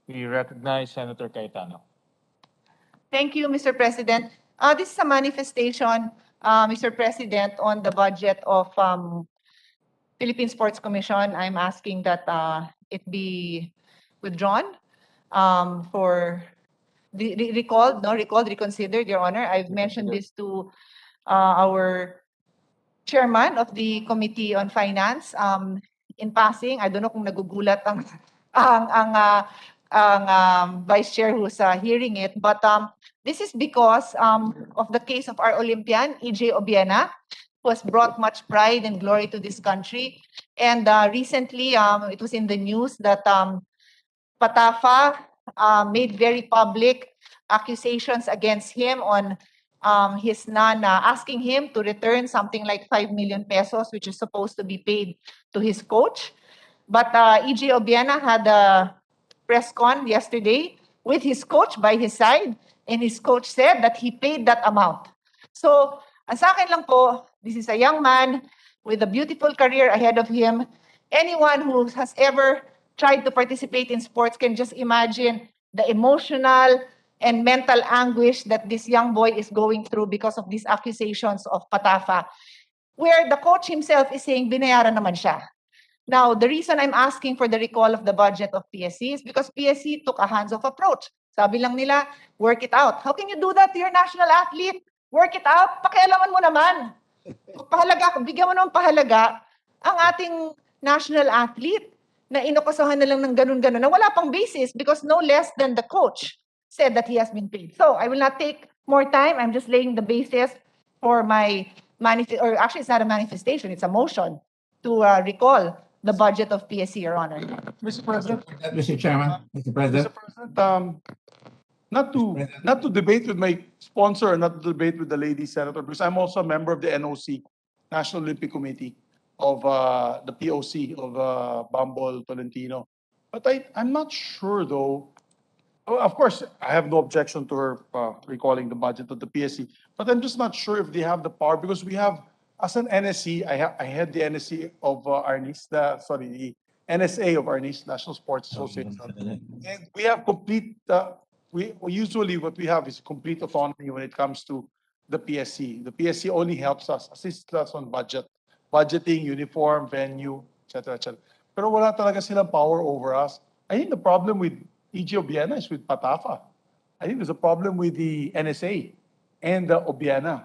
We recognize Senator Cayetano. Thank you, Mr. President. This is a manifestation, Mr. President, on the budget of Philippine Sports Commission. I'm asking that it be withdrawn for recalled, reconsidered, Your Honor. I've mentioned this to our chairman of the Committee on Finance. In passing, I don't know kung nagugulat ang vice chair who's hearing it, but this is because of the case of our Olympian, EJ Obiena, who has brought much pride and glory to this country. And recently, it was in the news that Patafa made very public accusations against him on his asking him to return something like 5 million pesos, which is supposed to be paid to his coach. But EJ Obiena had a press con yesterday with his coach by his side, and his coach said that he paid that amount. So, ang sa akin lang po, this is a young man with a beautiful career ahead of him. Anyone who has ever tried to participate in sports can just imagine the emotional and mental anguish that this young boy is going through because of these accusations of Patafa, where the coach himself is saying binayaran naman siya. Now, the reason I'm asking for the recall of the budget of PSC is because PSC took a hands-off approach. Sabi lang nila, work it out. How can you do that to your national athlete? Work it out, pakialaman mo naman. Pahalaga, bigyan mo ng pahalaga ang ating national athlete na inokasuhan na lang ng ganun-ganun na wala pang basis because no less than the coach said that he has been paid. So, I will not take more time. I'm just laying the basis for my or actually it's not a manifestation, it's a motion to recall the budget of PSC, Your Honor. Mr. President, Mr. Chairman, Mr. President. Mr. President, not to debate with my sponsor, not to debate with the lady senator, because I'm also a member of the NOC, National Olympic Committee of the POC of Bambol Tolentino. But I'm not sure though. Of course, I have no objection to her recalling the budget of the PSC, but I'm just not sure if they have the power because we have, as an NSC, I had the NSC of Arnis, the NSA of Arnis, National Sports Association, and we have complete. We usually what we have is complete autonomy when it comes to the PSC. The PSC only helps us, assists us on budgeting, uniform, venue, etc., etc. Pero wala talaga silang power over us. I think the problem with EJ Obiena is with Patafa. I think there's a problem with the NSA and the Obiena.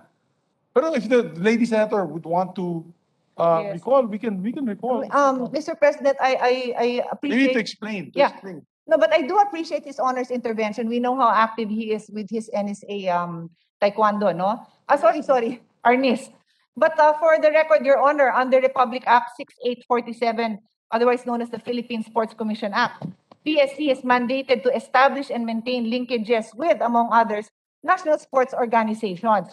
Pero if the lady senator would want to Yes. recall, we can recall. Mr. President, I Maybe appreciate. to explain. Yeah. Explain. No, but I do appreciate his honor's intervention. We know how active he is with his NSA taekwondo, no? Sorry, Arnis. But for the record, Your Honor, under Republic Act 6847, otherwise known as the Philippine Sports Commission Act, PSC is mandated to establish and maintain linkages with, among others, national sports organizations.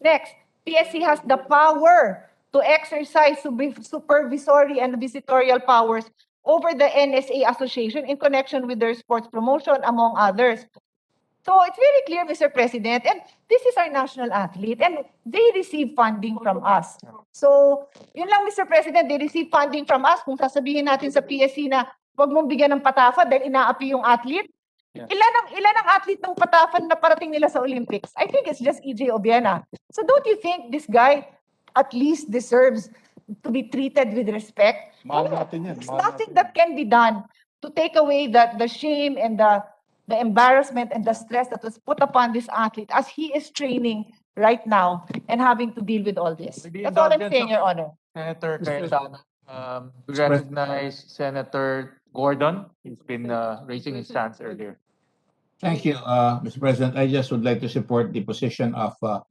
Next, PSC has the power to exercise supervisory and visitorial powers over the NSA Association in connection with their sports promotion, among others. So it's very clear, Mr. President, and this is our national athlete, and they receive funding from us. So, yun lang, Mr. President, they receive funding from us. Kung sasabihin natin sa PSC na wag mong bigyan ng Patafa dahil inaapi yung athlete, Yeah. ilan ang athlete ng Patafa na parating nila sa Olympics? I think it's just EJ Obiena. So don't you think this guy at least deserves to be treated with respect? Mahal natin yan. There's Mahal nothing natin. that can be done to take away the shame and the embarrassment and the stress that was put upon this athlete as he is training right now and having to deal with all this. Maybe That's all I'm indulgence saying, of- Your Honor. Senator Mr. Cayetano, we recognize Senator Gordon. He's been raising his hands earlier. Thank you, Mr. President. I just would like to support the position of the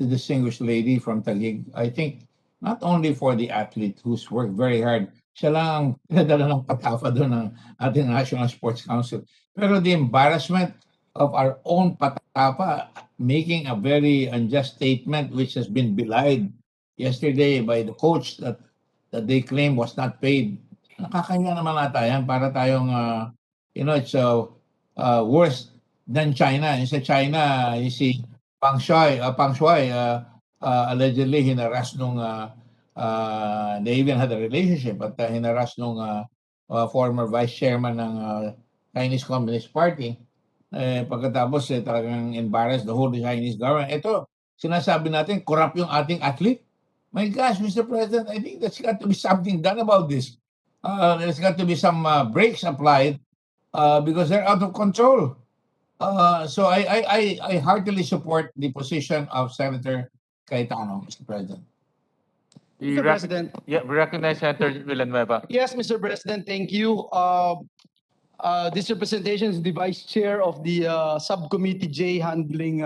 distinguished lady from Taguig. I think not only for the athlete who's worked very hard, siya lang ang pinadala ng Patafa doon ng ating National Sports Council. Pero the embarrassment of our own Patafa making a very unjust statement which has been belied yesterday by the coach that they claim was not paid. Nakakaya naman ata yan para tayong, it's worse than China. Yung sa China, yung si Pang Shuai, allegedly hinaras nung, they even had a relationship, but hinaras nung former vice chairman ng Chinese Communist Party. Pagkatapos talagang embarrassed the whole Chinese government. Ito, sinasabi natin, corrupt yung ating athlete. My gosh, Mr. President, I think there's got to be something done about this. There's got to be some brakes applied because they're out of control. So I heartily support the position of Senator Cayetano, Mr. President. Mr. President. Yeah, we recognize Senator Villanueva. Yes, Mr. President, thank you. This representation is the Vice Chair of the Subcommittee J handling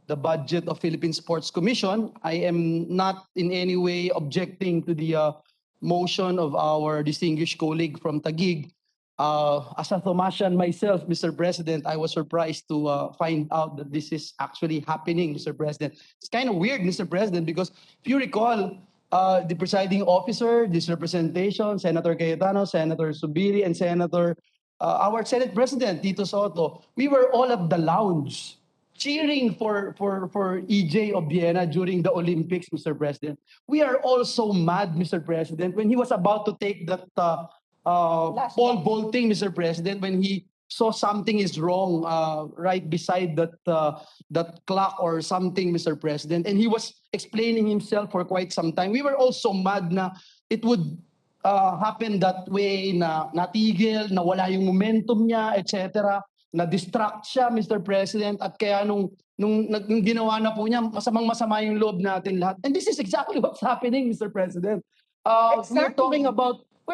the budget of Philippine Sports Commission. I am not in any way objecting to the motion of our distinguished colleague from Taguig. As a Thomasian myself, Mr. President, I was surprised to find out that this is actually happening, Mr. President. It's kind of weird, Mr. President, because if you recall, the presiding officer, this representation, Senator Cayetano, Senator Subiri, and our Senate President, Tito Soto, we were all at the lounge cheering for EJ Obiena during the Olympics, Mr. President. We are all so mad, Mr. President, when he was about to take that pole vaulting, Mr. President, when he saw something is wrong right beside that clock or something, Mr. President, and he was explaining himself for quite some time. We were all so mad na it would happen that way, na natigil, nawala yung momentum niya, etc. Na-distract siya, Mr. President, at kaya nung ginawa na po niya, masamang-masama yung loob natin lahat. And this is exactly what's happening, Mr. President. We're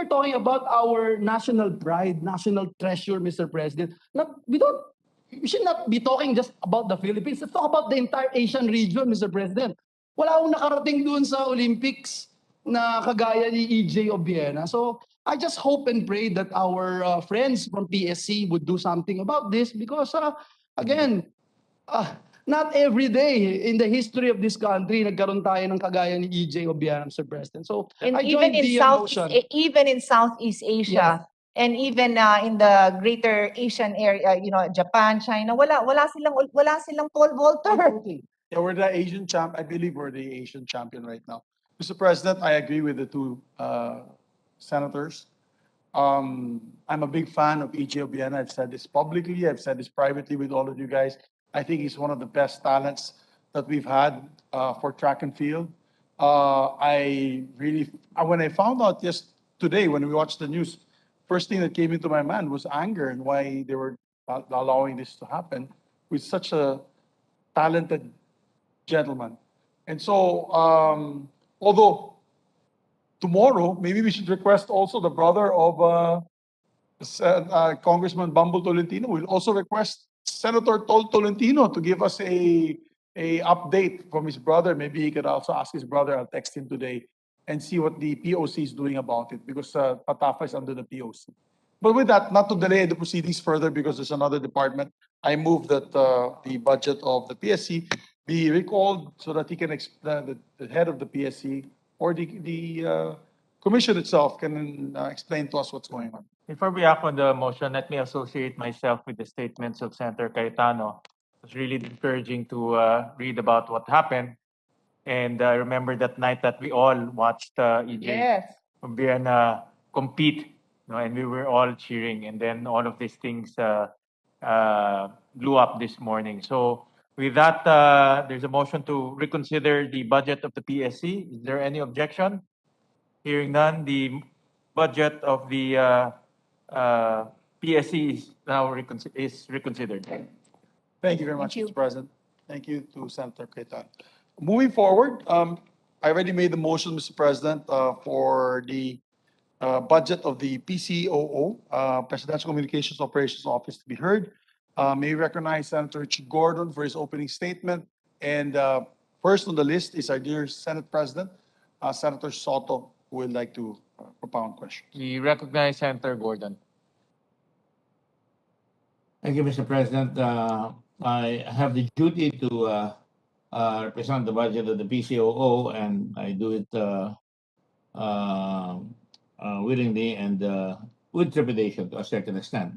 talking about our national pride, national treasure, Mr. President. We should not be talking just about the Philippines. Let's talk about the entire Asian region, Mr. President. Wala akong nakarating doon sa Olympics na kagaya ni EJ Obiena. So I just hope and pray that our friends from PSC would do something about this because, again, not every day in the history of this country nagkaroon tayo ng kagaya ni EJ Obiena, Mr. President. So And I even joined in the motion. even in Southeast Asia, and even in the greater Asian area, Japan, China, wala silang pole vaulter. Absolutely. Yeah, we're the Asian champ. I believe we're the Asian champion right now. Mr. President, I agree with the two senators. I'm a big fan of EJ Obiena. I've said this publicly. I've said this privately with all of you guys. I think he's one of the best talents that we've had for track and field. When I found out just today, when we watched the news, first thing that came into my mind was anger and why they were allowing this to happen with such a talented gentleman. And so, although tomorrow, maybe we should request also the brother of Congressman Bumble Tolentino. We'll also request Senator Tolentino to give us a update from his brother. Maybe he could also ask his brother. I'll text him today and see what the POC is doing about it because Patafa is under the POC. But with that, not to delay the proceedings further because there's another department, I move that the budget of the PSC be recalled so that he can explain, the head of the PSC or the commission itself can explain to us what's going on. Before we act on the motion, let me associate myself with the statements of Senator Cayetano. It was really encouraging to read about what happened. And I remember that night that we all watched EJ Yes. Obiena compete, and we were all cheering. And then all of these things blew up this morning. So with that, there's a motion to reconsider the budget of the PSC. Is there any objection? Hearing none, the budget of the PSC is now reconsidered. Thank you very much, you. Mr. President. Thank you to Senator Cayetano. Moving forward, I already made the motion, Mr. President, for the budget of the PCOO, Presidential Communications Operations Office, to be heard. May we recognize Senator Richard Gordon for his opening statement. And first on the list is our dear Senate President, Senator Soto, who would like to propound questions. We recognize Senator Gordon. Thank you, Mr. President. I have the duty to represent the budget of the PCOO, and I do it willingly and with trepidation to a certain extent,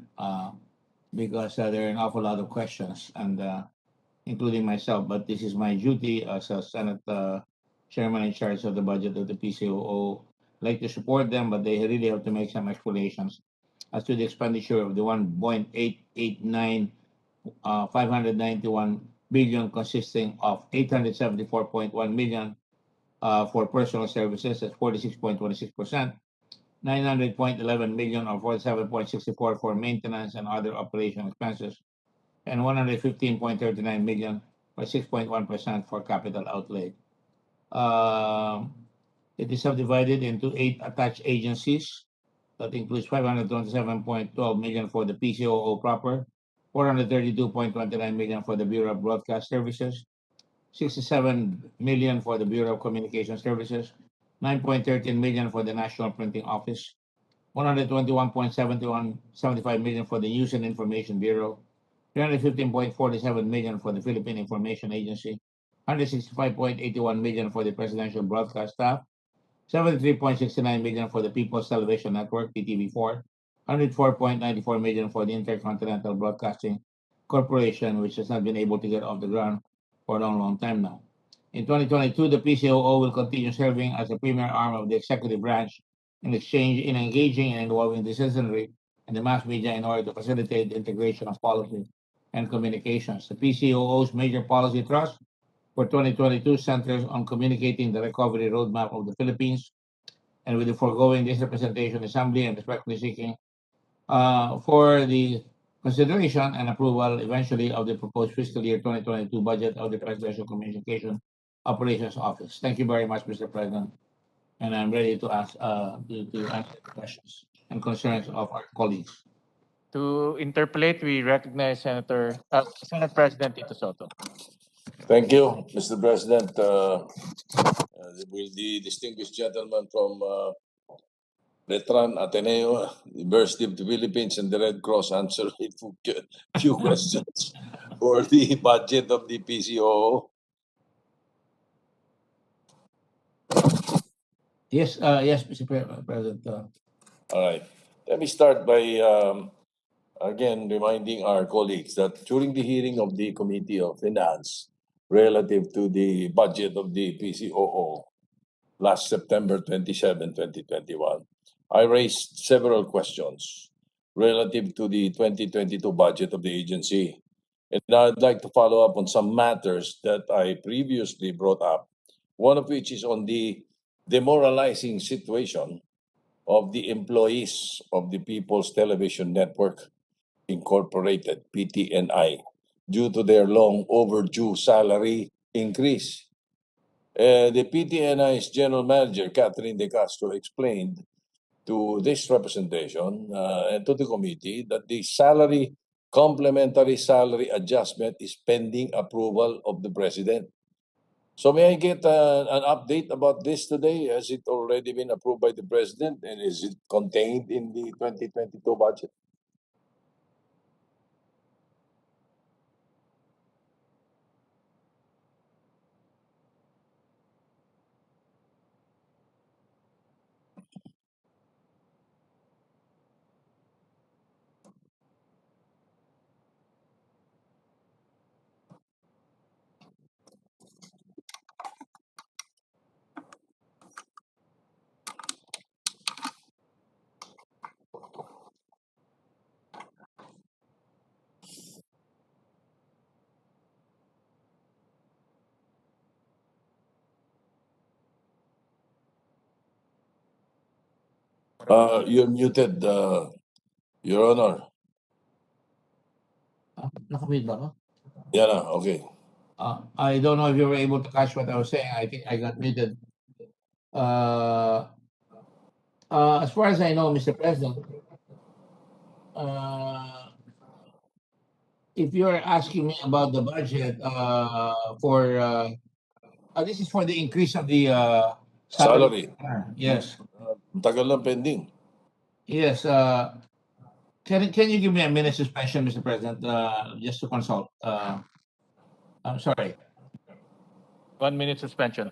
because there are an awful lot of questions, and including myself. But this is my duty as a Senate chairman in charge of the budget of the PCOO. I'd like to support them, but they really have to make some explanations. as to the expenditure of the 1.889 591 billion, consisting of 874.1 million for personal services at 46.26%, 900.11 million or 47.64 for maintenance and other operation expenses, and 115.39 million or 6.1% for capital outlay. It is subdivided into 8 attached agencies. That includes 527.12 million for the PCOO proper, 432.29 million for the Bureau of Broadcast Services, 67 million for the Bureau of Communication Services, 9.13 million for the National Printing Office, 121.75 million for the News and Information Bureau, 315.47 million for the Philippine Information Agency, 165.81 million for the Presidential Broadcast Staff, 73.69 million for the People's Television Network, PTV4, 104.94 million for the Intercontinental Broadcasting Corporation, which has not been able to get off the ground for a long time now. In 2022, the PCOO will continue serving as the premier arm of the executive branch in engaging and involving the citizenry and the mass media in order to facilitate the integration of policy and communications. The PCOO's major policy thrust for 2022 centers on communicating the recovery roadmap of the Philippines, and with the foregoing, this representation assembly and respectfully seeking for the consideration and approval eventually of the proposed fiscal year 2022 budget of the Presidential Communication Operations Office. Thank you very much, Mr. President, and I'm ready to answer the questions and concerns of our colleagues. To interpolate, we recognize Senate President Tito Soto. Thank you, Mr. President. Will the distinguished gentleman from Letran Ateneo, University of the Philippines, and the Red Cross answer a few questions for the budget of the PCOO? Yes, Mr. President. All right. Let me start by again reminding our colleagues that during the hearing of the Committee of Finance relative to the budget of the PCOO last September 27, 2021, I raised several questions relative to the 2022 budget of the agency. And I'd like to follow up on some matters that I previously brought up, one of which is on the demoralizing situation of the employees of the People's Television Network Incorporated, PTNI, due to their long overdue salary increase. The PTNI's General Manager, Catherine De Castro, explained to this representation and to the committee that the complementary salary adjustment is pending approval of the President. So may I get an update about this today? Has it already been approved by the President, and is it contained in the 2022 budget? You're muted, Your Honor. Nakamute ba ako? Yeah, na, okay. I don't know if you were able to catch what I was saying. I think I got muted. As far as I know, Mr. President, if you're asking me about the budget this is for the increase of the salary. Yes. Tagal lang pending. Yes. Can you give me a minute suspension, Mr. President, just to consult? I'm sorry. 1 minute suspension.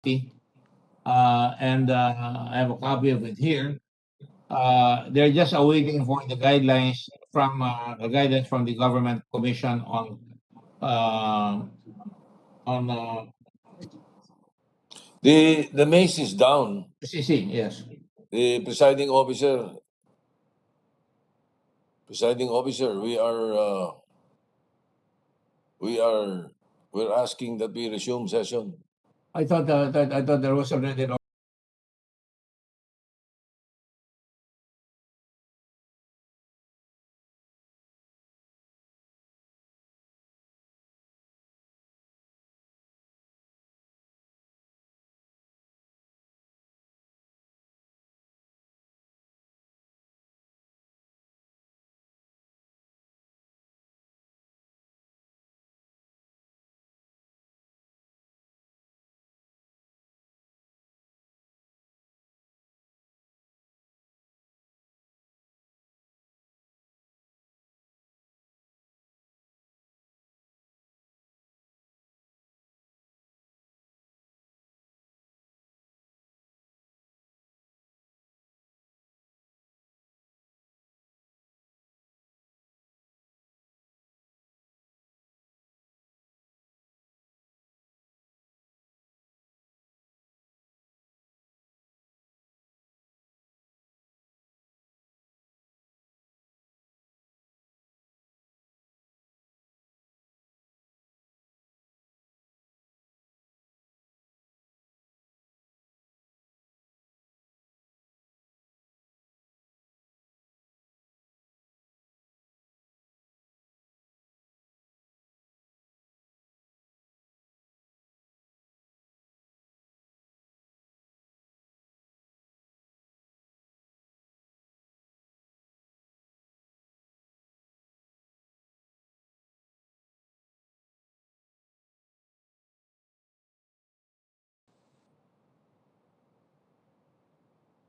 and I have a copy of it here. They're just awaiting for the guidelines from the government commission on uh, The mace is down. CC. Yes. The presiding officer, we're asking that we resume session. I thought there was already an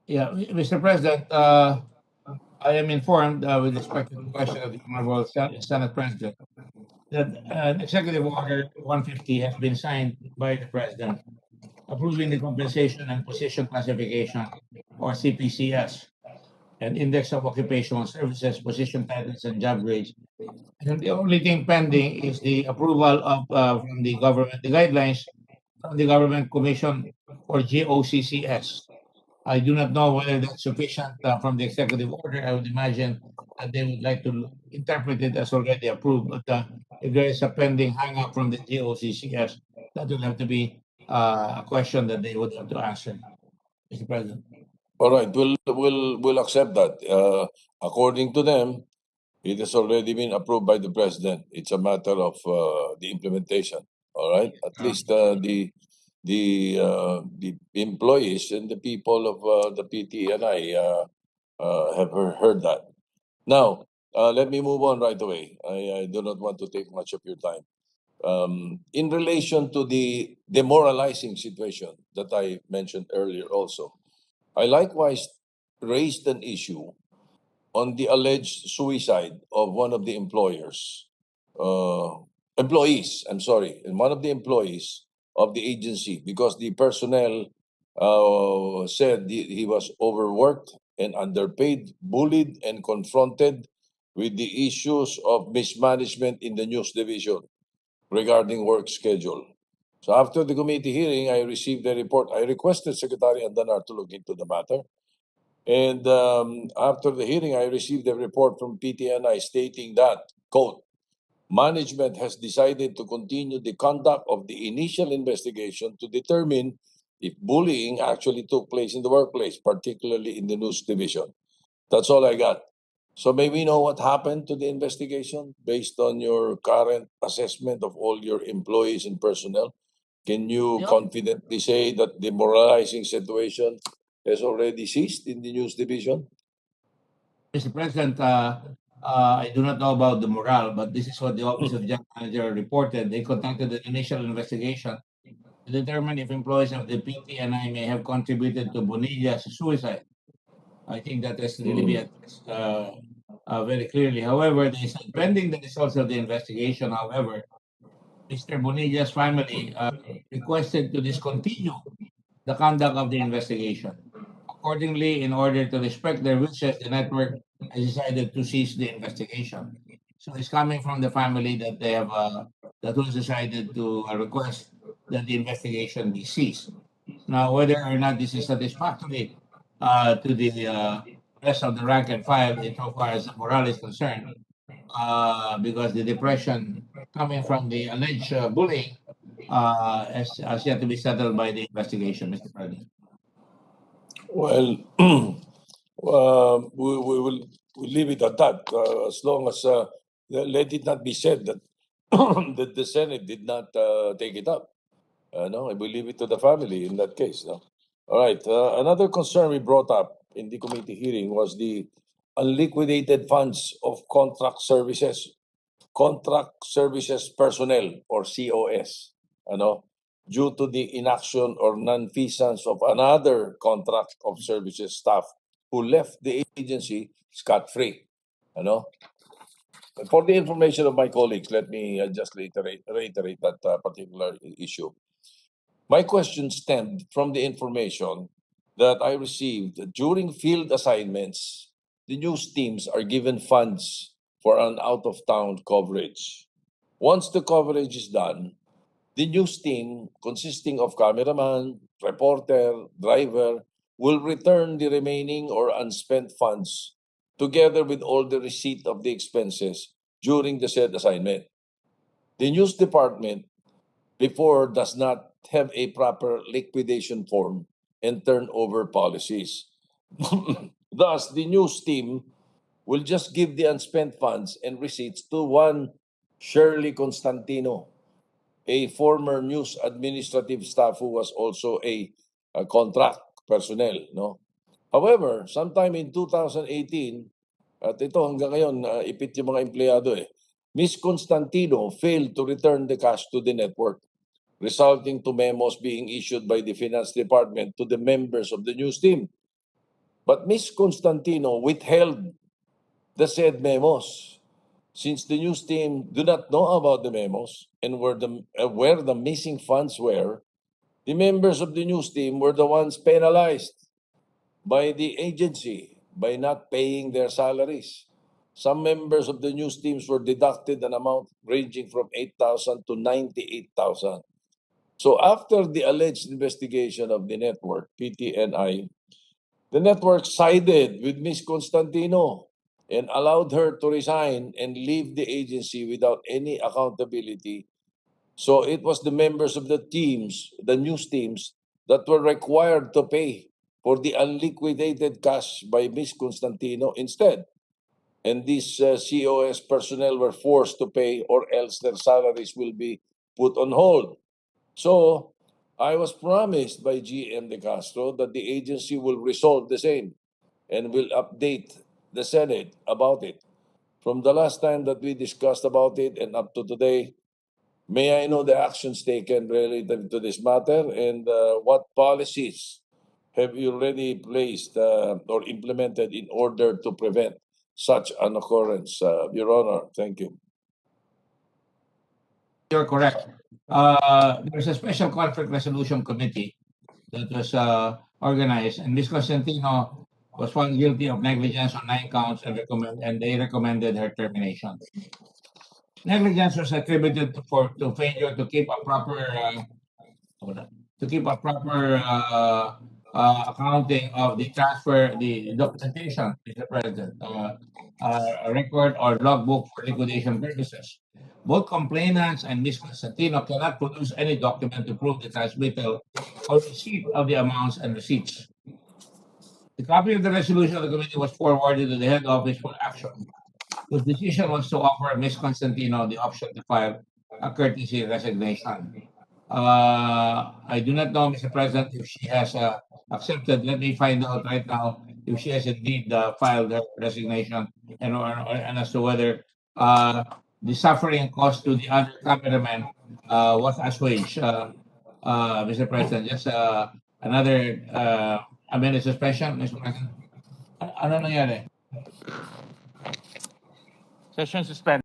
Yeah, Mr. President, I am informed with respect to the question of the Honorable Senate President that Executive Order 150 has been signed by the President approving the compensation and position classification, or CPCS, and index of occupational services, position titles, and job grades. And the only thing pending is the approval of from the government, the guidelines from the Government Commission or GOCCS. I do not know whether that's sufficient from the executive order. I would imagine that they would like to interpret it as already approved. But if there is a pending hang-up from the GOCCS, that will have to be a question that they would have to answer, Mr. President. All right, we'll accept that. According to them, it has already been approved by the president. It's a matter of the implementation. All right, at least the employees and the people of the PTNI have heard that. Now, let me move on right away. I do not want to take much of your time. In relation to the demoralizing situation that I mentioned earlier also, I likewise raised an issue on the alleged suicide of one of the employees, I'm sorry, and one of the employees of the agency, because the personnel said he was overworked and underpaid, bullied, and confronted with the issues of mismanagement in the news division regarding work schedule. So after the committee hearing, I received a report. I requested Secretary Andanar to look into the matter. And after the hearing, I received a report from PTNI stating that, quote, management has decided to continue the conduct of the initial investigation to determine if bullying actually took place in the workplace, particularly in the news division. That's all I got. So may we know what happened to the investigation based on your current assessment of all your employees and personnel? Can you confidently say that the moralizing situation has already ceased in the news division? Mr. President, I do not know about the morale, but this is what the Office of General Manager reported. They conducted an initial investigation to determine if employees of the PTNI may have contributed to Bonilla's suicide. I think that has to really be addressed very clearly. However, they said pending the results of the investigation, however, Mr. Bonilla's family requested to discontinue the conduct of the investigation. Accordingly, in order to respect their wishes, the network has decided to cease the investigation. So it's coming from the family that they have that was decided to request that the investigation be ceased. Now, whether or not this is satisfactory to the rest of the rank and file, insofar as the morale is concerned, because the depression coming from the alleged bullying has yet to be settled by the investigation, Mr. President. Well, we will we'll leave it at that, as long as let it not be said that that the Senate did not take it up. No, I will leave it to the family in that case. No? All right. Another concern we brought up in the committee hearing was the unliquidated funds of contract services personnel, or COS. Ano? Due to the inaction or nonfeasance of another contract of services staff who left the agency scot-free. Ano? For the information of my colleagues, let me just reiterate that particular issue. My question stemmed from the information that I received during field assignments. The news teams are given funds for an out-of-town coverage. Once the coverage is done, the news team, consisting of cameraman, reporter, driver, will return the remaining or unspent funds together with all the receipt of the expenses during the said assignment. The news department before does not have a proper liquidation form and turnover policies. Thus, the news team will just give the unspent funds and receipts to one Shirley Constantino, a former news administrative staff who was also a contract personnel. No? However, sometime in 2018, at ito hanggang ngayon, ipit yung mga empleyado Miss Constantino failed to return the cash to the network, resulting to memos being issued by the finance department to the members of the news team. But Miss Constantino withheld the said memos. Since the news team do not know about the memos and where the missing funds were, the members of the news team were the ones penalized by the agency by not paying their salaries. Some members of the news teams were deducted an amount ranging from 8,000 to 98,000. So after the alleged investigation of the network, PTNI, the network sided with Ms. Constantino and allowed her to resign and leave the agency without any accountability. So it was the members of the teams, the news teams, that were required to pay for the unliquidated cash by Ms. Constantino instead. And these COS personnel were forced to pay, or else their salaries will be put on hold. So I was promised by GM De Castro that the agency will resolve the same and will update the Senate about it. From the last time that we discussed about it and up to today, may I know the actions taken related to this matter, and what policies have you already placed or implemented in order to prevent such an occurrence? Your Honor, thank you. You're correct. There's a special conflict resolution committee that was organized, and Ms. Constantino was found guilty of negligence on 9 counts and they recommended her termination. Negligence was attributed to failure to keep a proper accounting of the transfer, the documentation, Mr. President, a record or logbook for liquidation purposes. Both complainants and Ms. Constantino cannot produce any document to prove the transmittal or receipt of the amounts and receipts. The copy of the resolution of the committee was forwarded to the head office for action. The decision was to offer Ms. Constantino the option to file a courtesy resignation. I do not know, Mr. President, if she has accepted. Let me find out right now if she has indeed filed her resignation, and as to whether the suffering caused to the other cameramen was assuaged. Mr. President, just another amended suspension, Mr. President. Ano nangyari? Session suspended.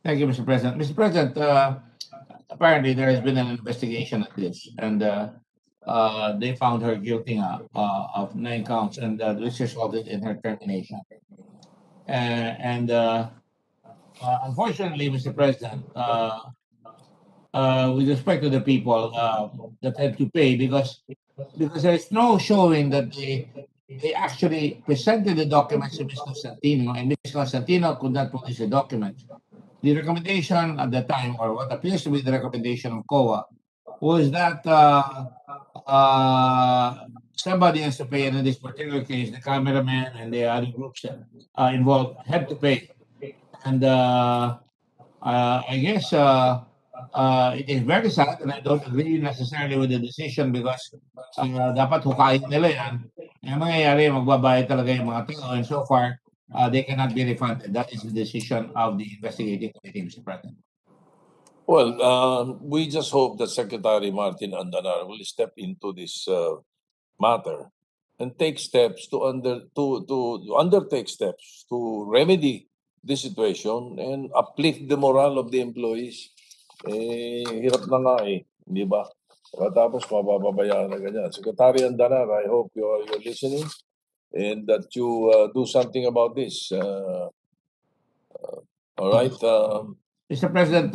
Thank you, Mr. President. Mr. President, apparently there has been an investigation of this, and they found her guilty of 9 counts, and which resulted in her termination. Unfortunately, Mr. President, with respect to the people that had to pay, because there's no showing that they actually presented the documents to Ms. Constantino, and Ms. Constantino could not produce the documents. The recommendation at the time, or what appears to be the recommendation of COA, was that somebody has to pay, and in this particular case, the cameraman and the other groups involved had to pay. And I guess it is very sad, and I don't agree necessarily with the decision, because dapat hukayin nila yan. Ang mangyayari, magbabayad talaga yung mga tao, and so far, they cannot be refunded. That is the decision of the investigating committee, Mr. President. Well, we just hope that Secretary Martin Andanar will step into this matter and take steps to undertake steps to remedy the situation and uplift the morale of the employees. Hirap na nga di ba? Tapos mabababayaan na ganyan. Secretary Andanar, I hope you're listening and that you do something about this. All right. Mr. President,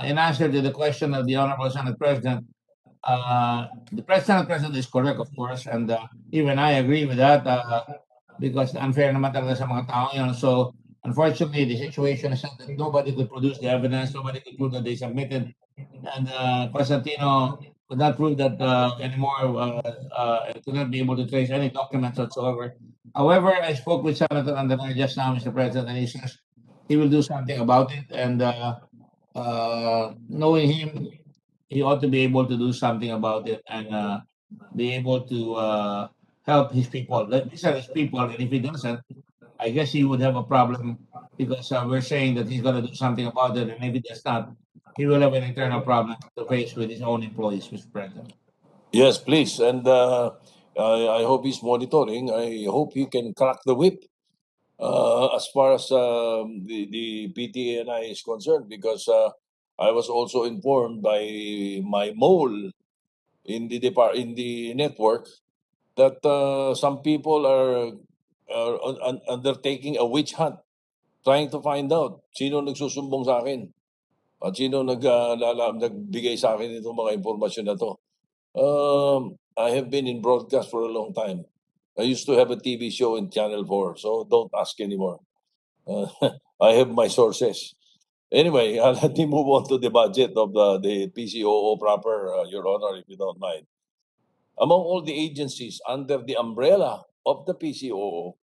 in answer to the question of the Honorable Senate President, the Senate President is correct, of course, and even I agree with that, because unfair naman talaga sa mga tao yun. So, unfortunately, the situation is that nobody could produce the evidence, nobody could prove that they submitted, and Constantino could not prove that anymore, could not be able to trace any documents whatsoever. However, I spoke with Senator Andanar just now, Mr. President, and he says he will do something about it, and knowing him, he ought to be able to do something about it and be able to help his people. These are his people, and if he doesn't, I guess he would have a problem, because we're saying that he's going to do something about it, and if he does not, he will have an internal problem to face with his own employees, Mr. President. Yes, please. And I hope he's monitoring. I hope he can crack the whip as far as the PTNI is concerned, because I was also informed by my mole in the network that some people are undertaking a witch hunt, trying to find out sino nagsusumbong sa akin at sino nagbigay sa akin itong mga impormasyon na to. I have been in broadcast for a long time. I used to have a TV show in Channel 4, so don't ask anymore. I have my sources. Anyway, let me move on to the budget of the PCOO proper, Your Honor, if you don't mind. Among all the agencies under the umbrella of the PCOO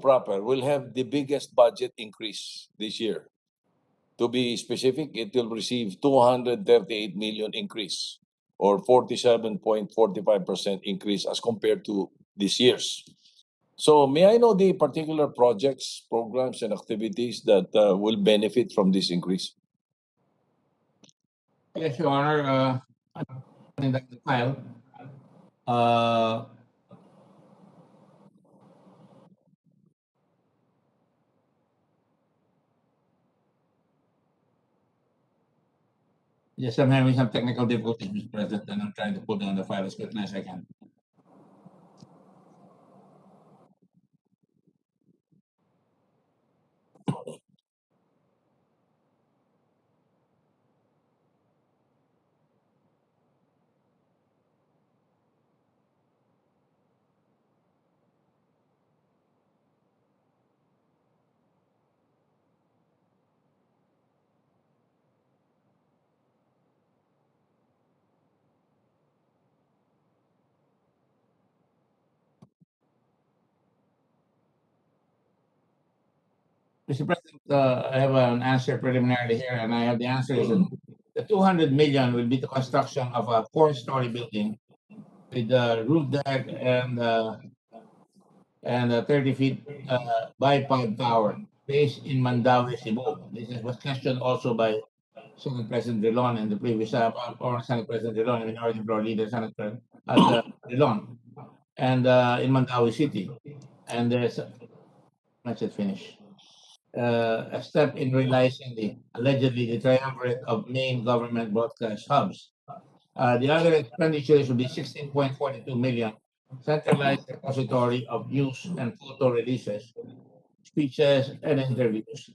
proper will have the biggest budget increase this year. To be specific, it will receive 238 million increase, or 47.45% increase as compared to this year's. So may I know the particular projects, programs, and activities that will benefit from this increase? Yes, Your Honor. In the file, yes, I'm having some technical difficulties, Mr. President, and I'm trying to pull down the file as quickly as I can. Mr. President, I have an answer preliminarily here, and I have the answer is that the 200 million will be the construction of a 4-story building with a roof deck and a 30 feet bipod tower based in Mandaue, Cebu. This was questioned also by Senate President Drilon and the previous or Senate President Drilon and Minority Floor Leader Senate Drilon, and in Mandaue City. And let's just finish. a step in realizing the allegedly the triumvirate of main government broadcast hubs. The other expenditures will be 16.42 million, centralized repository of news and photo releases, speeches and interviews,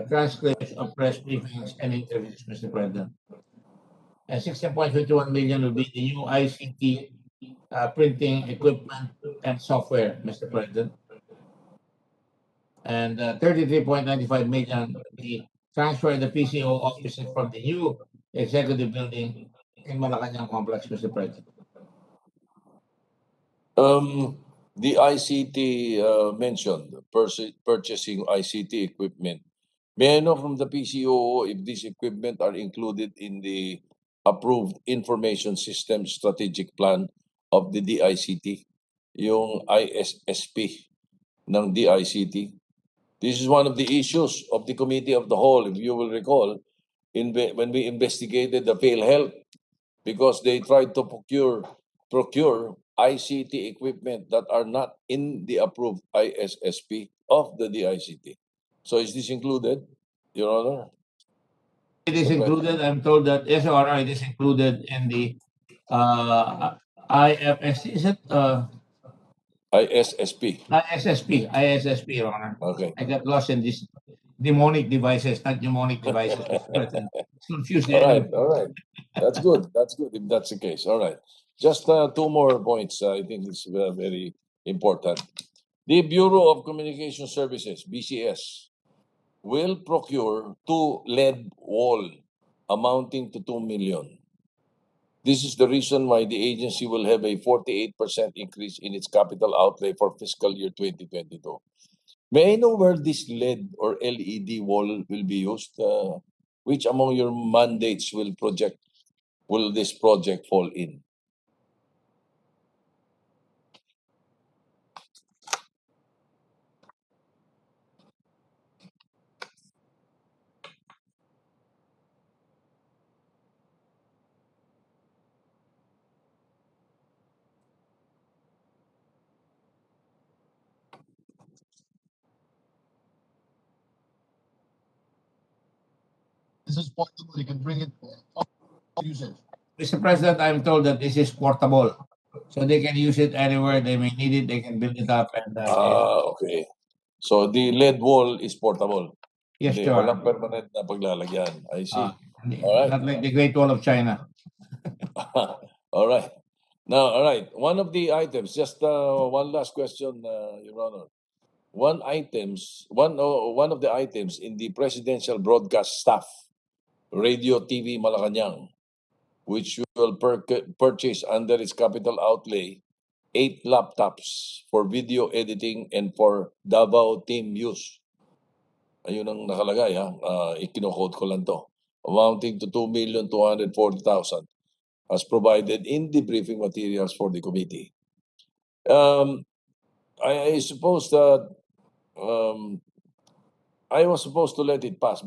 transcripts of press briefings and interviews, Mr. President. And 16.51 million will be the new ICT printing equipment and software, Mr. President. And 33.95 million will be transfer the PCOO offices from the new executive building in Malacanang complex, Mr. President. The ICT mentioned, purchasing ICT equipment. May I know from the PCOO if these equipment are included in the approved information system strategic plan of the DICT, yung ISSP ng DICT? This is one of the issues of the Committee of the Whole, if you will recall, when we investigated the PhilHealth, because they tried to procure ICT equipment that are not in the approved ISSP of the DICT. So is this included, Your Honor? It is included. I'm told that SORI it is included in the IFS. Is it ISSP. ISSP, Your Honor? Okay. I got lost in these demonic devices, not mnemonic devices. Mr. President. It's confused. All right. That's good. That's good if that's the case. All right. Just two more points. I think it's very important. The Bureau of Communication Services, BCS, will procure 2 lead wall amounting to 2 million. This is the reason why the agency will have a 48% increase in its capital outlay for fiscal year 2022. May I know where this LED or LED wall will be used? Which among your mandates will this project fall in? This is portable. You can bring it, use it. Mr. President, I'm told that this is portable. So they can use it anywhere they may need it. They can build it up and Okay. So the LED wall is portable. yes, Hindi, Your walang Honor. permanent na paglalagyan. I see. Hindi- Alright. Not like the Great Wall of China. All right. Now, all right. One of the items, just one last question, Your Honor. One of the items in the presidential broadcast staff, Radio TV Malacanang, which will purchase under its capital outlay 8 laptops for video editing and for Davao team use. Ayun ang nakalagay ha. Ikino-quote ko lang to. Amounting to 2,240,000 as provided in the briefing materials for the committee. I suppose that I was supposed to let it pass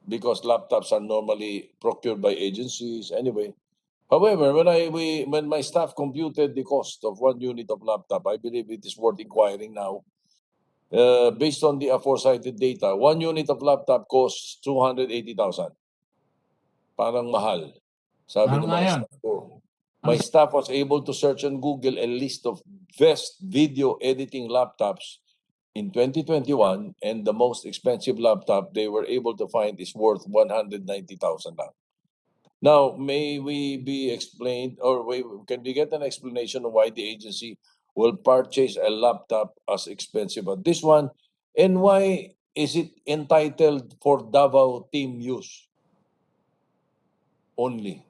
because laptops are normally procured by agencies anyway. However, when my staff computed the cost of 1 unit of laptop, I believe it is worth inquiring now. Based on the aforementioned data, 1 unit of laptop costs 280,000. Parang mahal. Sabi Ano ng nga mga yan? staff ko. My staff was able to search on Google a list of best video editing laptops in 2021, and the most expensive laptop they were able to find is worth 190,000 lang. Now, may we be explained, or can we get an explanation of why the agency will purchase a laptop as expensive as this one, and why is it entitled for Davao team use only?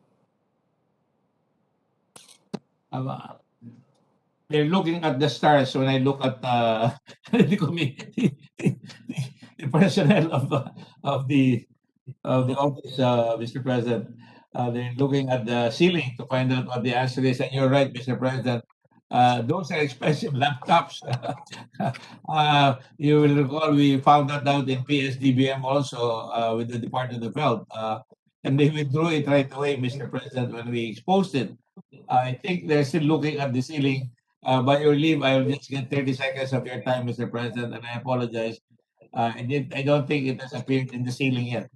They're looking at the stars when I look at the committee, the personnel of the office, Mr. President. They're looking at the ceiling to find out what the answer is. And you're right, Mr. President. Those are expensive laptops. You will recall we found that out in PSDBM also with the Department of Health. And they withdrew it right away, Mr. President, when we exposed it. I think they're still looking at the ceiling. By your leave, I will just get 30 seconds of your time, Mr. President, and I apologize. I don't think it has appeared in the ceiling yet.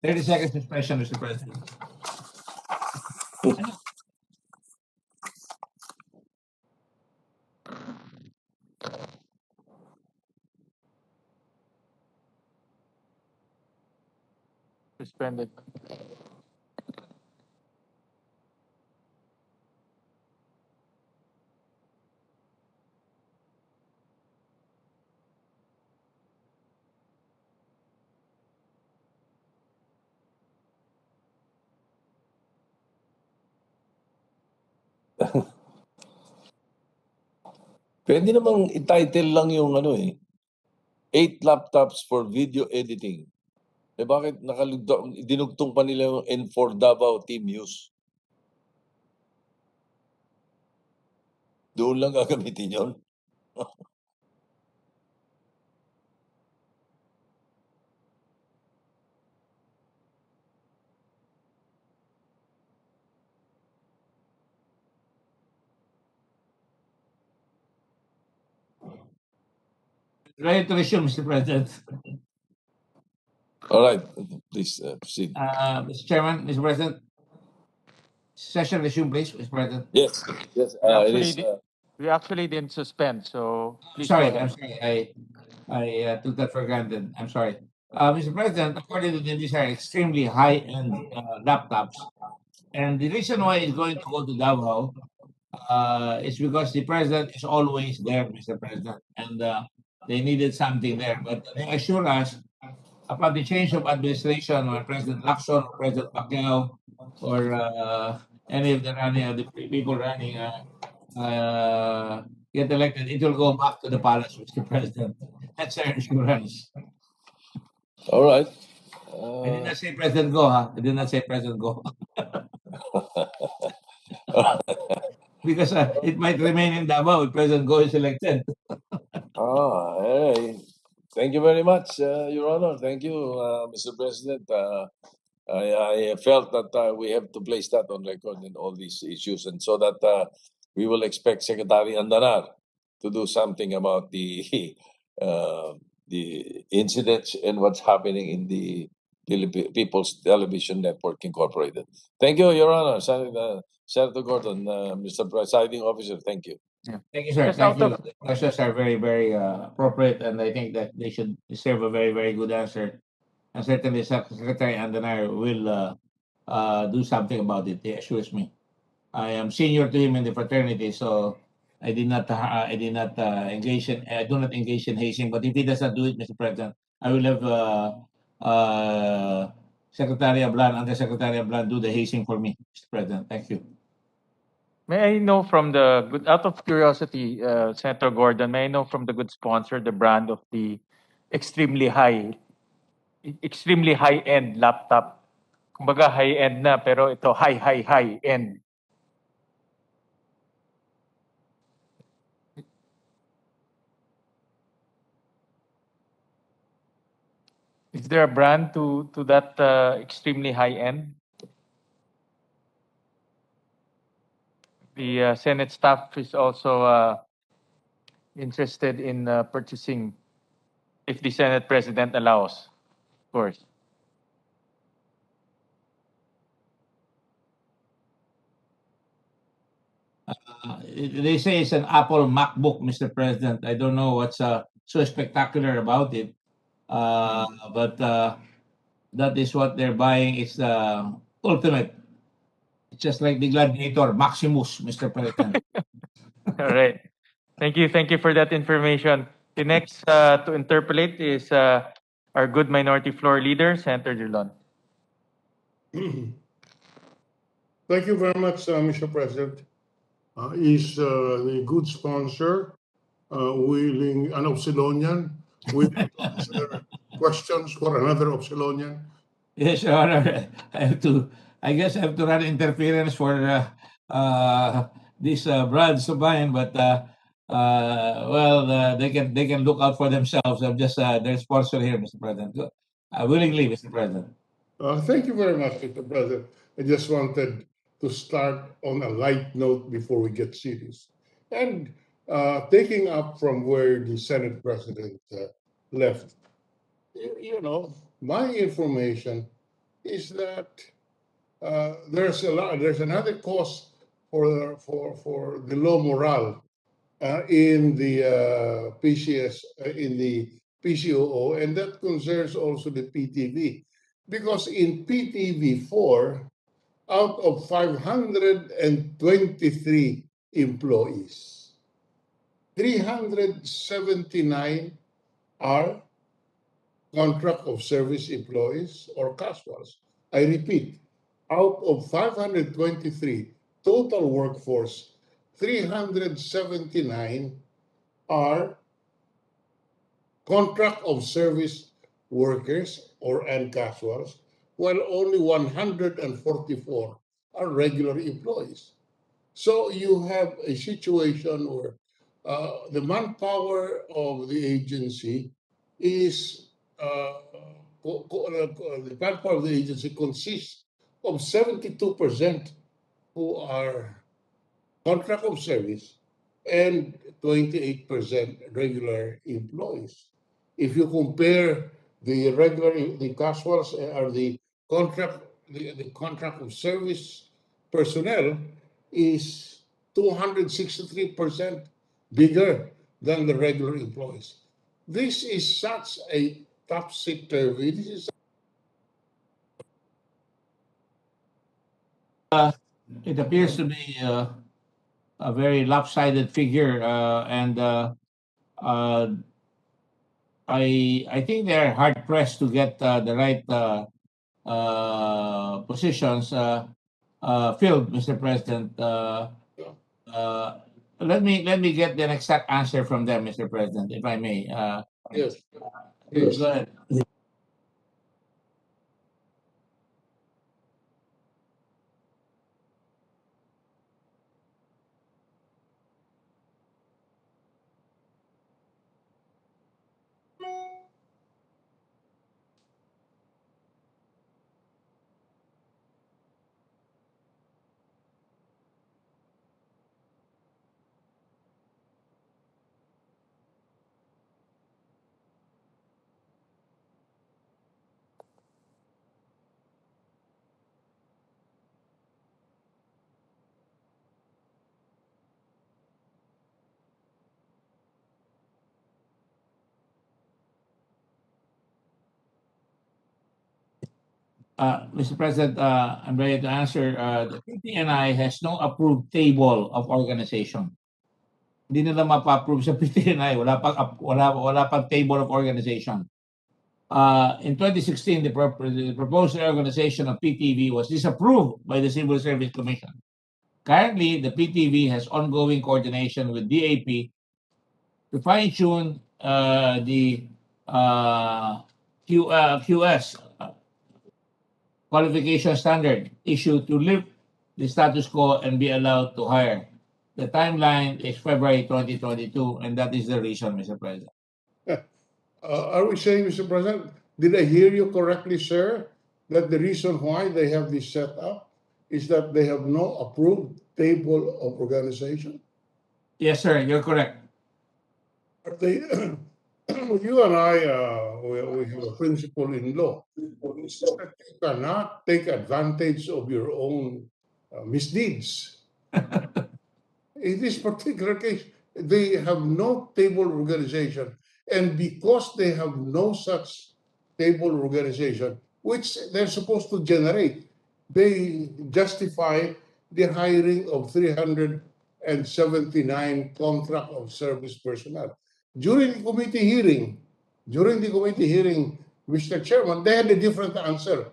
30 seconds suspension, Mr. President. Suspended. Pwede namang i-title lang yung ano eh. 8 laptops for video editing. Eh bakit dinugtong pa nila yung N4 Davao team use? Doon lang gagamitin yun? Ready to resume, Mr. President. All right, please proceed. Mr. Chairman, Mr. President. Session resume, please, Mr. President. Yes, yes, We it actually is. We actually didn't suspend, so please Sorry, go I'm ahead. sorry. I took that for granted. I'm sorry. Mr. President, according to these are extremely high-end laptops. And the reason why it's going to go to Davao is because the president is always there, Mr. President. And they needed something there. But they assure us upon the change of administration or President Lacson or President Pacquiao or any of the people running get elected, it will go back to the palace, Mr. President. That's our assurance. All right. I did not say President go, huh? I did not say President go. Because it might remain in Davao if President Go is elected. Hey. Thank you very much, Your Honor. Thank you, Mr. President. I felt that we have to place that on record in all these issues, and so that we will expect Secretary Andanar to do something about the the incidents and what's happening in the People's Television Network Incorporated. Thank you, Your Honor. Senator Gordon, Mr. Presiding Officer, thank you. Thank you, sir. Just Thank out you. of- The questions are very, very appropriate, and I think that they should deserve a very, very good answer. And certainly, Secretary Andanar will do something about it. He assures me. I am senior to him in the fraternity, so I did not engage in. I do not engage in hazing. But if he does not do it, Mr. President, I will have Secretary Ablan, Undersecretary Ablan, do the hazing for me, Mr. President. Thank you. May I know from the good, out of curiosity, Senator Gordon, may I know from the good sponsor the brand of the extremely high-end laptop? Kumbaga high-end na, pero ito high-end. Is there a brand to that extremely high-end? The Senate staff is also interested in purchasing, if the Senate President allows, of course. They say it's an Apple MacBook, Mr. President. I don't know what's so spectacular about it, but that is what they're buying. It's the ultimate. It's just like the Gladiator Maximus, Mr. President. All right. Thank you for that information. The next to interpolate is our good minority floor leader, Senator Drilon. Thank you very much, Mr. President. Is the good sponsor willing, an Opsilonian, willing to answer questions for another Opsilonian? Yes, Your Honor. I guess I have to run interference for these brands of mine, but they can look out for themselves. I'm just their sponsor here, Mr. President. Willingly, Mr. President. Thank you very much, Mr. President. I just wanted to start on a light note before we get serious. And taking up from where the Senate President left, you know, my information is that there's another cause for the low morale in the in the PCOO, and that concerns also the PTV, because in PTV4, out of 523 employees, 379 are contract of service employees or casuals. I repeat, out of 523 total workforce, 379 are contract of service workers or and casuals, while only 144 are regular employees. So you have a situation where the manpower of the agency is the manpower of the agency consists of 72% who are contract of service and 28% regular employees. If you compare the casuals or the contract of service personnel is 263% bigger than the regular employees. This is such a topsy-turvy. This is It appears to be a very lopsided figure, and I think they're hard pressed to get the right positions filled, Mr. President. Let me get the exact answer from them, Mr. President, if I may. yes. Go ahead. Mr. President, I'm ready to answer. The PTNI has no approved table of organization. Hindi nila mapa-approve sa PTNI. Wala pang table of organization. In 2016, the proposed reorganization of PTV was disapproved by the Civil Service Commission. Currently, the PTV has ongoing coordination with DAP to fine-tune the QS qualification standard issue to lift the status quo and be allowed to hire. The timeline is February 2022, and that is the reason, Mr. President. Are we saying, Mr. President, did I hear you correctly, sir, that the reason why they have this set up is that they have no approved table of organization? Yes, sir, you're correct. Are they, you and I, we have a principle in law. It's that you cannot take advantage of your own misdeeds. In this particular case, they have no table organization. And because they have no such table organization, which they're supposed to generate, they justify the hiring of 379 contract of service personnel. During the committee hearing, Mr. Chairman, they had a different answer.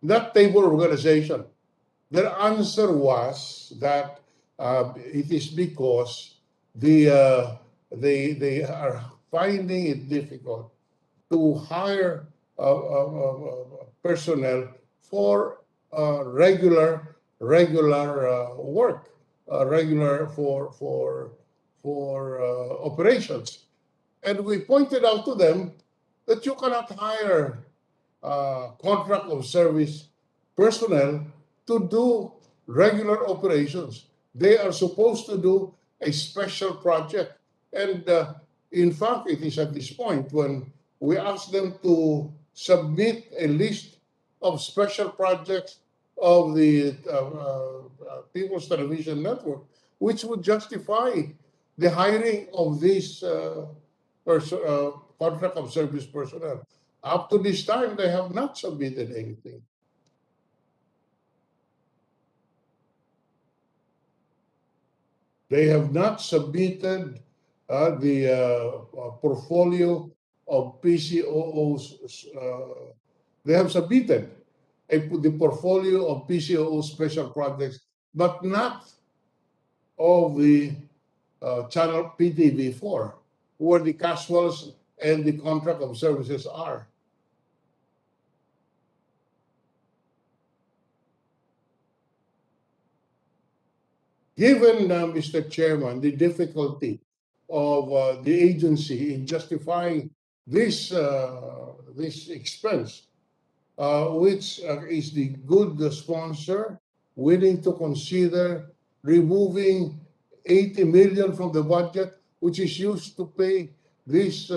Not table organization. Their answer was that it is because they are finding it difficult to hire personnel for regular work, regular for operations. And we pointed out to them that you cannot hire contract of service personnel to do regular operations. They are supposed to do a special project. And in fact, it is at this point when we asked them to submit a list of special projects of the People's Television Network, which would justify the hiring of these contract of service personnel. Up to this time, they have not submitted anything. They have not submitted the portfolio of PCOOs. They have submitted the portfolio of PCOO special projects, but not of the channel PTV4, where the casuals and the contract of services are. Given, Mr. Chairman, the difficulty of the agency in justifying this expense, which is the good sponsor willing to consider removing 80 million from the budget, which is used to pay these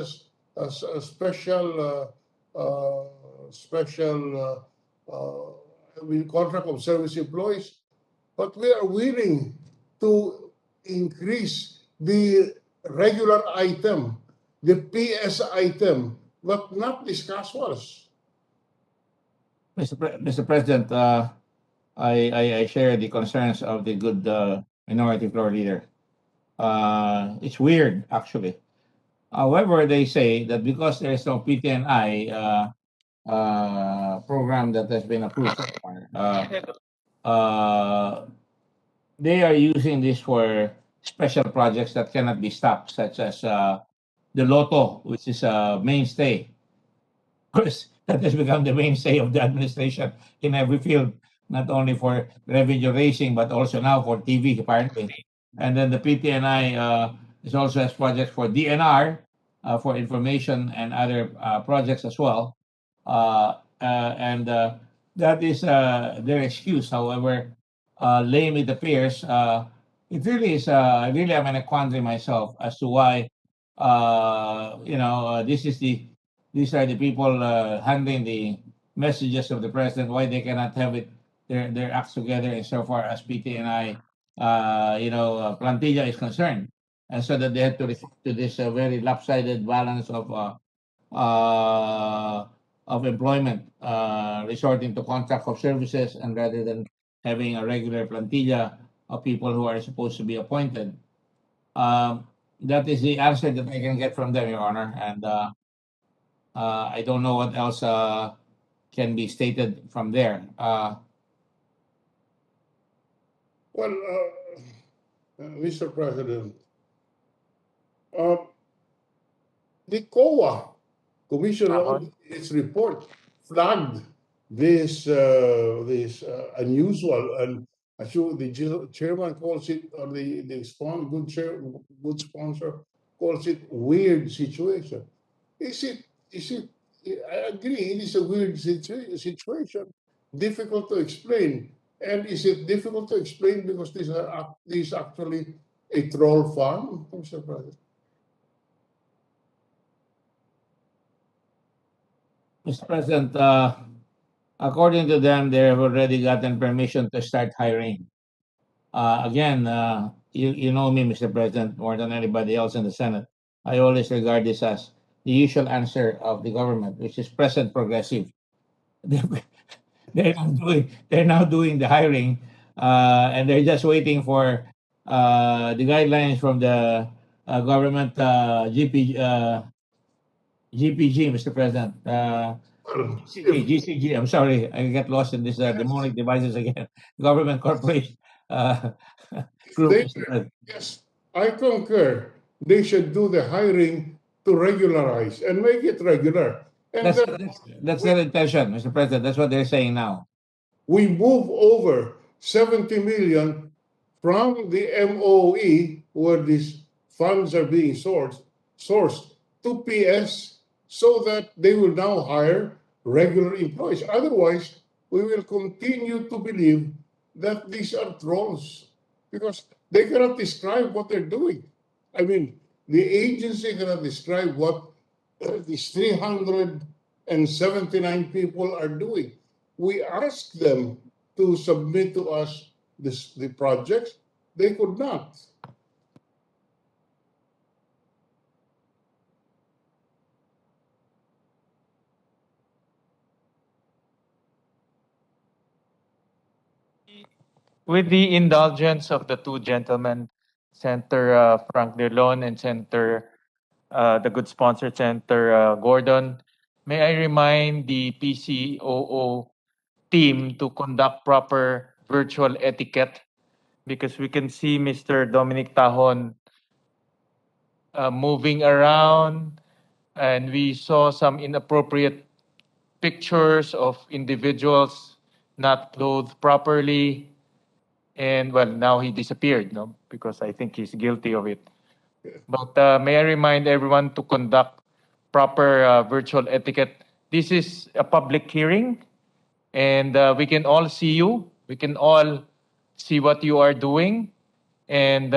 special contract of service employees, but we are willing to increase the regular item, the PS item, but not these casuals. Mr. President, I share the concerns of the good minority floor leader. It's weird, actually. However, they say that because there is no PTNI program that has been approved so far, they are using this for special projects that cannot be stopped, such as the Lotto, which is a mainstay. Of course, that has become the mainstay of the administration in every field, not only for revenue raising, but also now for TV, apparently. And then the PTNI is also has projects for DNR, for information and other projects as well. And that is their excuse. However, lame it appears, it really is, I really am in a quandary myself as to why, these are the people handling the messages of the president, why they cannot have it, their acts together insofar as PTNI, plantilla is concerned. And so that they have to resort to this very lopsided balance of employment, resorting to contract of services, and rather than having a regular plantilla of people who are supposed to be appointed. That is the answer that I can get from them, Your Honor. And I don't know what else can be stated from there. Well, Mr. President, the COA Commission on its report flagged this unusual, and I sure the chairman calls it, or the good sponsor calls it, weird situation. Is it? I agree. It is a weird situation, difficult to explain. And is it difficult to explain because this is actually a troll farm, Mr. President? Mr. President, according to them, they have already gotten permission to start hiring. Again, you know me, Mr. President, more than anybody else in the Senate. I always regard this as the usual answer of the government, which is present progressive. They're now doing the hiring, and they're just waiting for the guidelines from the government GPG, Mr. President. GCG, I'm sorry, I get lost in this demonic devices again. Government corporation group. Yes, I concur. They should do the hiring to regularize and make it regular. And That's their intention, Mr. President. That's what they're saying now. We move over 70 million from the MOE, where these funds are being sourced to PS, so that they will now hire regular employees. Otherwise, we will continue to believe that these are trolls, because they cannot describe what they're doing. I mean, the agency cannot describe what these 379 people are doing. We asked them to submit to us the projects. They could not. With the indulgence of the two gentlemen, Senator Frank De Leon and Senator, the good sponsor, Senator Gordon, may I remind the PCOO team to conduct proper virtual etiquette, because we can see Mr. Dominic Tahon moving around, and we saw some inappropriate pictures of individuals not clothed properly. And well, now he disappeared, no, because I think he's guilty of it. But may I remind everyone to conduct proper virtual etiquette. This is a public hearing, and we can all see you. We can all see what you are doing, and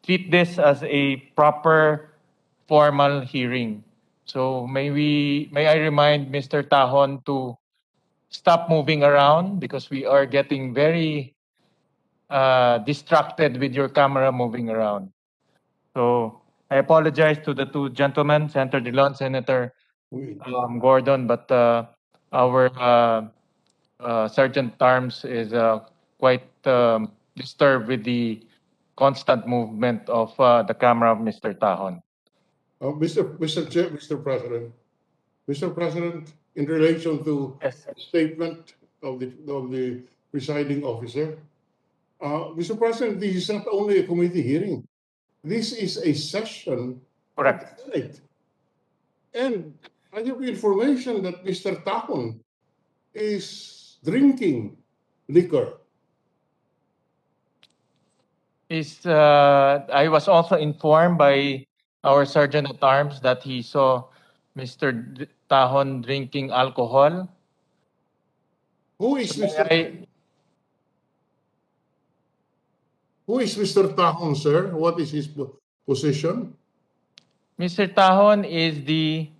treat this as a proper formal hearing. So may I remind Mr. Tahon to stop moving around, because we are getting very distracted with your camera moving around. So I apologize to the two gentlemen, Senator Dillon, Senator Gordon, but our Sergeant Arms is quite disturbed with the constant movement of the camera of Mr. Tahon. Mr. President, in relation to Yes. the statement of the presiding officer, Mr. President, this is not only a committee hearing. This is a session Correct. of the Senate. And I have information that Mr. Tahon is drinking liquor. I was also informed by our Sergeant at Arms that he saw Mr. Tahon drinking alcohol. Who is So Mr. Who is Mr. Tahon, sir? What is his position? Mr. Tahon is the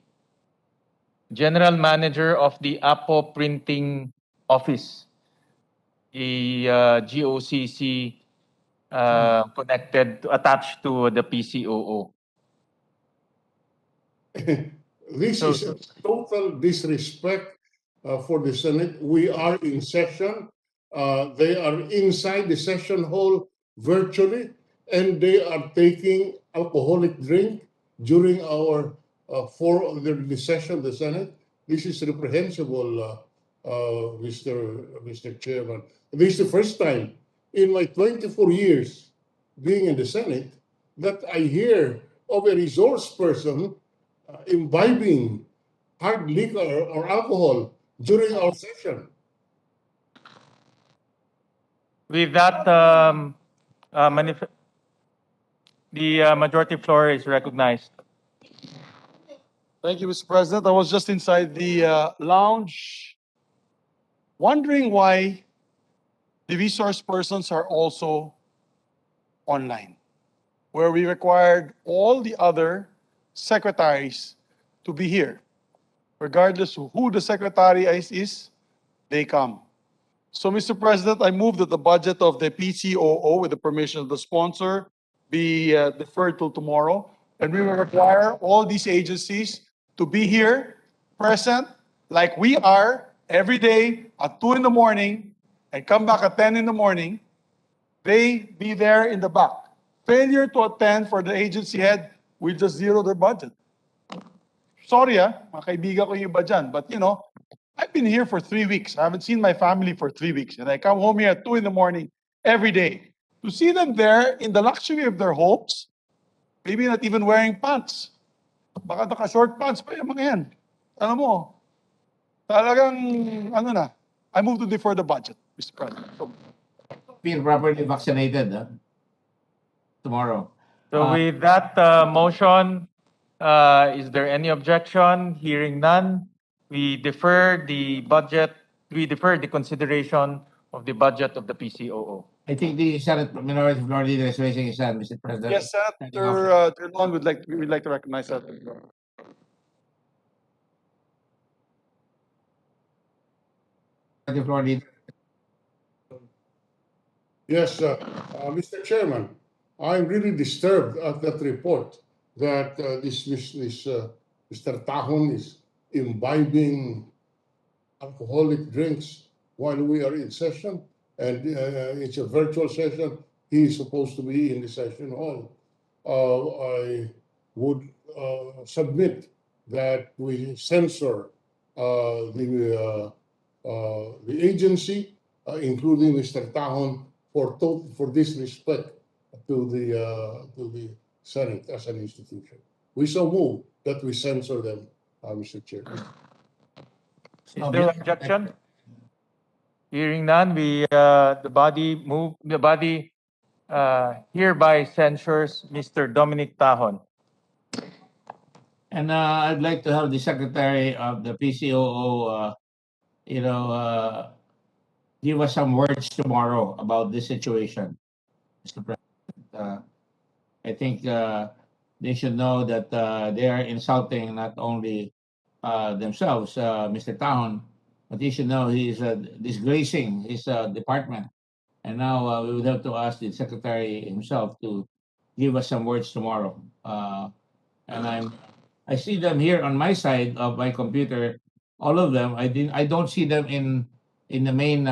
general manager of the Apo Printing Office, a GOCC attached to the PCOO. This So- is a total disrespect for the Senate. We are in session. They are inside the session hall virtually, and they are taking alcoholic drink during our the session of the Senate. This is reprehensible, Mr. Chairman. This is the first time in my 24 years being in the Senate that I hear of a resource person imbibing hard liquor or alcohol during our session. With that, the majority floor is recognized. Thank you, Mr. President. I was just inside the lounge, wondering why the resource persons are also online, where we required all the other secretaries to be here. Regardless of who the secretary is, they come. So, Mr. President, I move that the budget of the PCOO, with the permission of the sponsor, be deferred till tomorrow. And we will require all these agencies to be here, present, like we are, every day at 2 in the morning, and come back at 10 in the morning. They be there in the back. Failure to attend for the agency head will just zero their budget. Sorry mga kaibigan ko yung iba dyan, but I've been here for 3 weeks. I haven't seen my family for 3 weeks, and I come home here at 2 in the morning every day. To see them there in the luxury of their homes, maybe not even wearing pants. Baka naka-short pants pa yung mga yan. Alam mo, talagang, I move to defer the budget, Mr. President. So, Feel properly vaccinated tomorrow. So with that motion, is there any objection? Hearing none, we defer the budget, we defer the consideration of the budget of the PCOO. I think the Senate Minority Floor Leader is raising his hand, Mr. President. yes, Senator Drilon we'd like to recognize that. the floor leader. Yes, Mr. Chairman, I'm really disturbed at that report that Mr. Tahon is imbibing alcoholic drinks while we are in session, and it's a virtual session. He is supposed to be in the session hall. I would submit that we censor the agency, including Mr. Tahon, for disrespect to the Senate as an institution. We so move that we censor them, Mr. Chair. Is there objection? Hearing none, the body hereby censures Mr. Dominic Tahon. And I'd like to have the secretary of the PCOO, give us some words tomorrow about this situation, Mr. President. I think they should know that they are insulting not only themselves, Mr. Tahon, but he should know he is disgracing his department. And now we would have to ask the secretary himself to give us some words tomorrow. And I see them here on my side of my computer, all of them. I don't see them in the main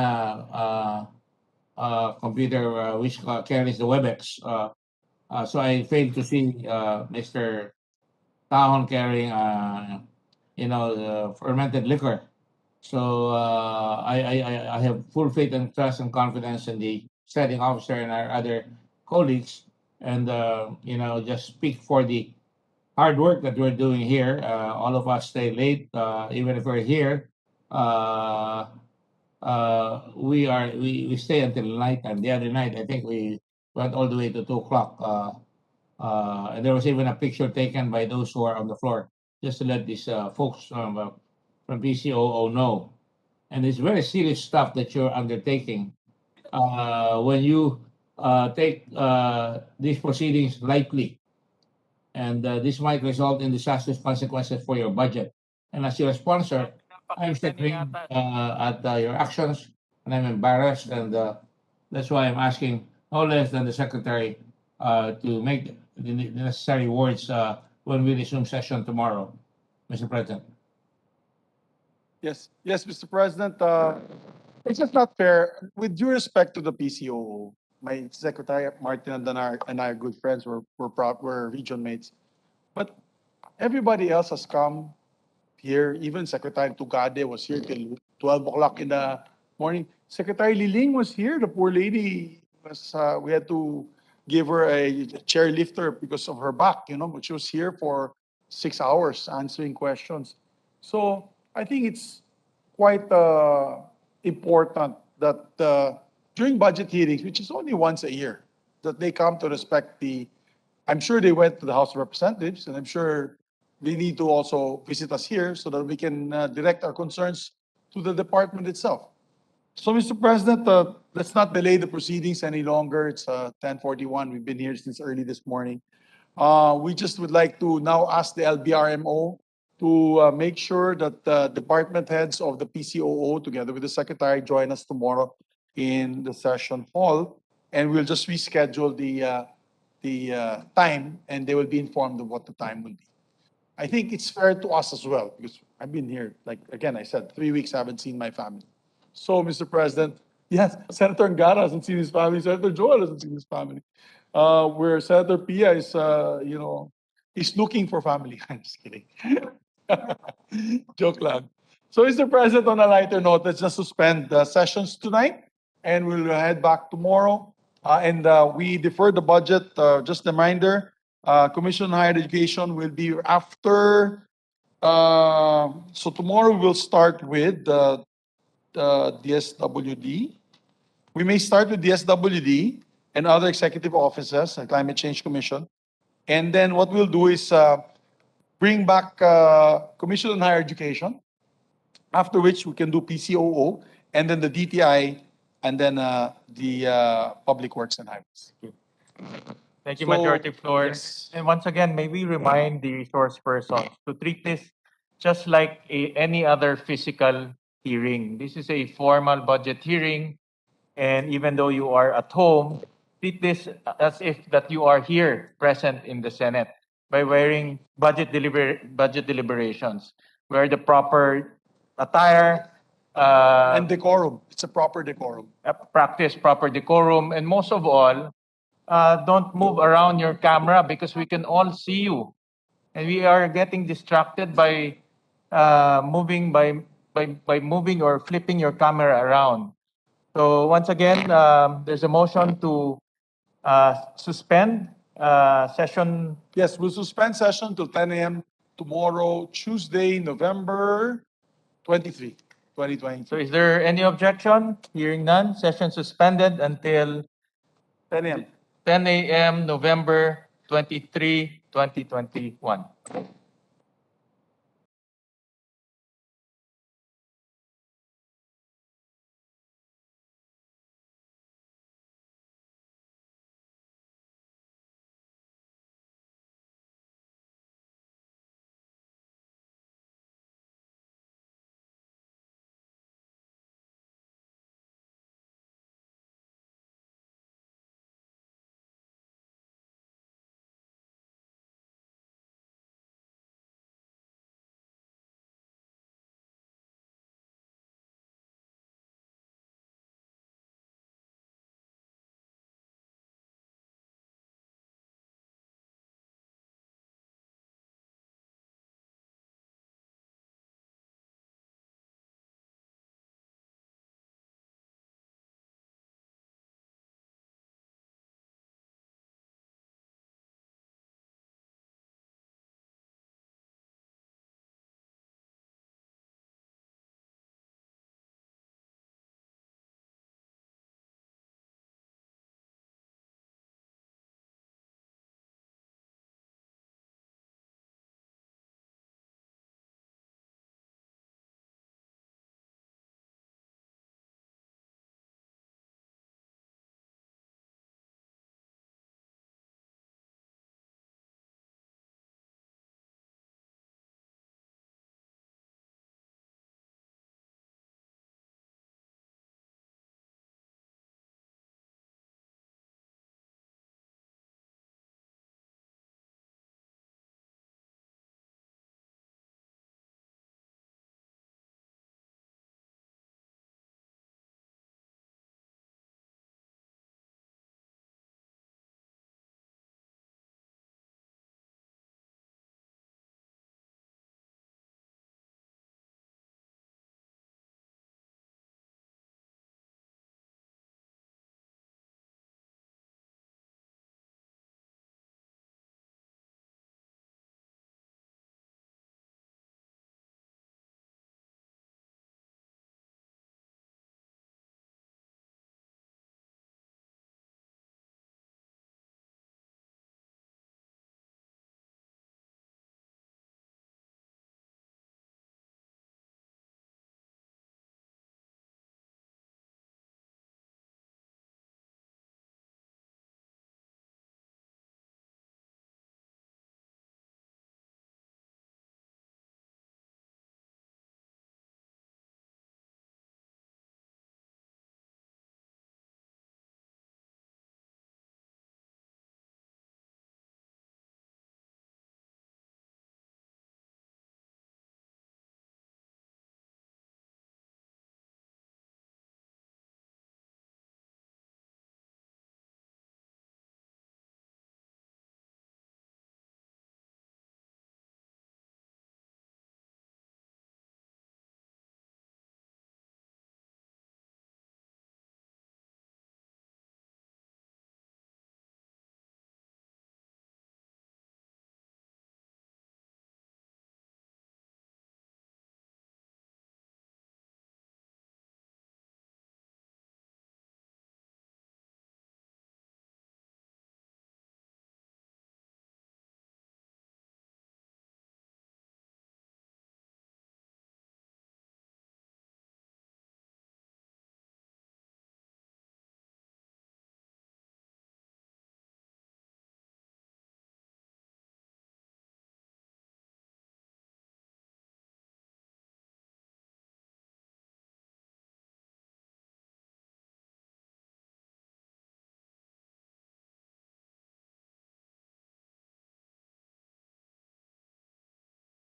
computer which carries the WebEx. So I failed to see Mr. Tahon carrying fermented liquor. So I have full faith and trust and confidence in the setting officer and our other colleagues, and just speak for the hard work that we're doing here. All of us stay late, even if we're here. We stay until night, and the other night I think we went all the way to 2 o'clock. And there was even a picture taken by those who are on the floor, just to let these folks from PCOO know. And it's very serious stuff that you're undertaking. When you take these proceedings lightly, and this might result in disastrous consequences for your budget. And as your sponsor, I'm chagrined at your actions, and I'm embarrassed, and that's why I'm asking no less than the secretary to make the necessary words when we resume session tomorrow, Mr. President. Yes, Mr. President. It's just not fair. With due respect to the PCOO, my secretary Martin and I are good friends. We're region mates. But everybody else has come here. Even Secretary Tugade was here till 12 o'clock in the morning. Secretary Liling was here. The poor lady was. We had to give her a chair lifter because of her back. But she was here for 6 hours answering questions. So I think it's quite important that during budget hearings, which is only once a year, that they come to respect the. I'm sure they went to the House of Representatives, and I'm sure they need to also visit us here so that we can direct our concerns to the department itself. So, Mr. President, let's not delay the proceedings any longer. It's 10:41. We've been here since early this morning. We just would like to now ask the LBRMO to make sure that the department heads of the PCOO, together with the secretary, join us tomorrow in the session hall, and we'll just reschedule the time, and they will be informed of what the time will be. I think it's fair to us as well, because I've been here, like, again, I said, 3 weeks, I haven't seen my family. So, Mr. President, yes, Senator Ngara hasn't seen his family, Senator Joel hasn't seen his family. Where Senator Pia is, he's looking for family. I'm just kidding. Joke lang. So, Mr. President, on a lighter note, let's just suspend the sessions tonight, and we'll head back tomorrow. And we deferred the budget. Just a reminder, Commission on Higher Education will be after. So tomorrow we'll start with the DSWD. We may start with DSWD and other executive offices and Climate Change Commission. And then what we'll do is bring back Commission on Higher Education, after which we can do PCOO, and then the DTI, and then the Public Works and Highways. Thank you, So, Majority Floor. yes. And once again, may we remind the resource persons to treat this just like any other physical hearing. This is a formal budget hearing, and even though you are at home, treat this as if that you are here present in the Senate by wearing budget deliberations. Wear the proper attire, And decorum. It's a proper decorum. practice proper decorum, and most of all, don't move around your camera because we can all see you, and we are getting distracted by moving or flipping your camera around. So once again, there's a motion to suspend session. Yes, we'll suspend session till 10 a.m. tomorrow, Tuesday, November 23, 2020. So is there any objection? Hearing none, session suspended until 10 a.m. 10 a.m. November 23, 2021.